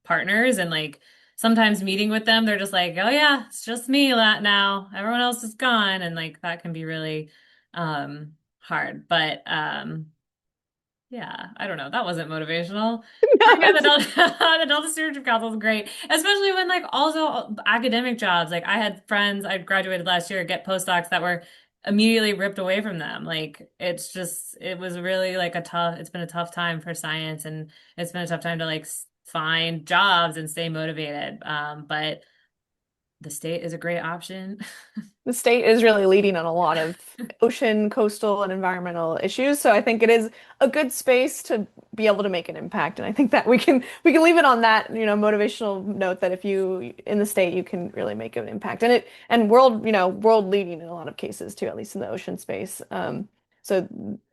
partners and like sometimes meeting with them, they're just like, oh yeah, it's just me now. Everyone else is gone. And like that can be really hard. But yeah, I don't know. That wasn't motivational. Working at the Delta, the Delta Stewardship Council is great, especially when like also academic jobs. Like I had friends, I graduated last year, get postdocs that were immediately ripped away from them. Like it's just, it was really like it's been a tough time for science and it's been a tough time to like find jobs and stay motivated. But the state is a great option. The state is really leading on a lot of ocean, coastal, and environmental issues. So I think it is a good space to be able to make an impact. And I think that we can leave it on that, motivational note that if you in the state you can really make an impact. And world leading in a lot of cases too, at least in the ocean space. So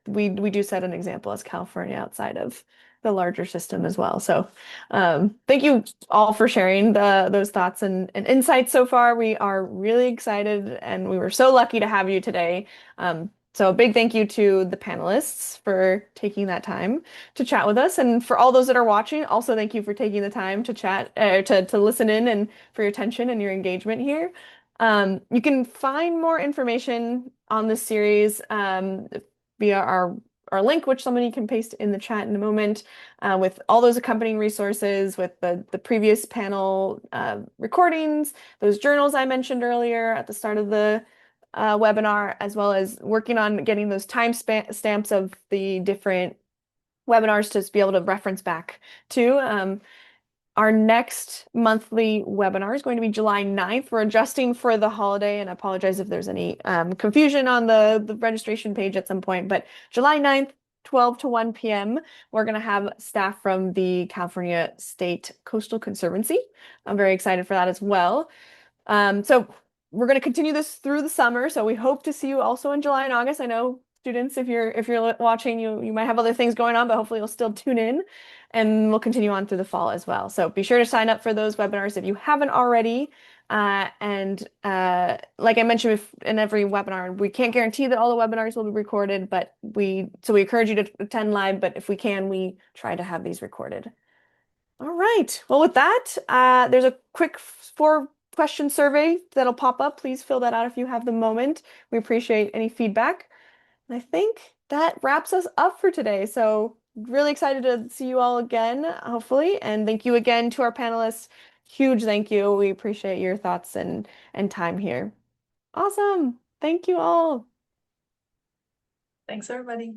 we do set an example as California outside of the larger system as well. So thank you all for sharing those thoughts and insights so far. We are really excited and we were so lucky to have you today. So a big thank you to the panelists for taking that time to chat with us. And for all those that are watching, also thank you for taking the time to chat, to listen in and for your attention and your engagement here. You can find more information on this series via our link, which somebody can paste in the chat in a moment, with all those accompanying resources, with the previous panel recordings, those journals I mentioned earlier at the start of the webinar, as well as working on getting those stamps of the different webinars to be able to reference back to. Our next monthly webinar is going to be July 9th. We're adjusting for the holiday, and I apologize if there's any confusion on the registration page at some point, but July 9th, 12 to 1 p.m., we're going to have staff from the California State Coastal Conservancy. I'm very excited for that as well. So we're going to continue this through the summer. So we hope to see you also in July and August. I know students, if you're watching, you might have other things going on, but hopefully you'll still tune in, and we'll continue on through the fall as well. So be sure to sign up for those webinars if you haven't already. And like I mentioned in every webinar, we can't guarantee that all the webinars will be recorded, but we encourage you to attend live. But if we can, we try to have these recorded. All right. Well, with that, there's a quick 4-question survey that'll pop up. Please fill that out if you have the moment. We appreciate any feedback. And I think that wraps us up for today. So really excited to see you all again, hopefully. And thank you again to our panelists. Huge thank you. We appreciate your thoughts and time here. Awesome. Thank you all. Thanks, everybody.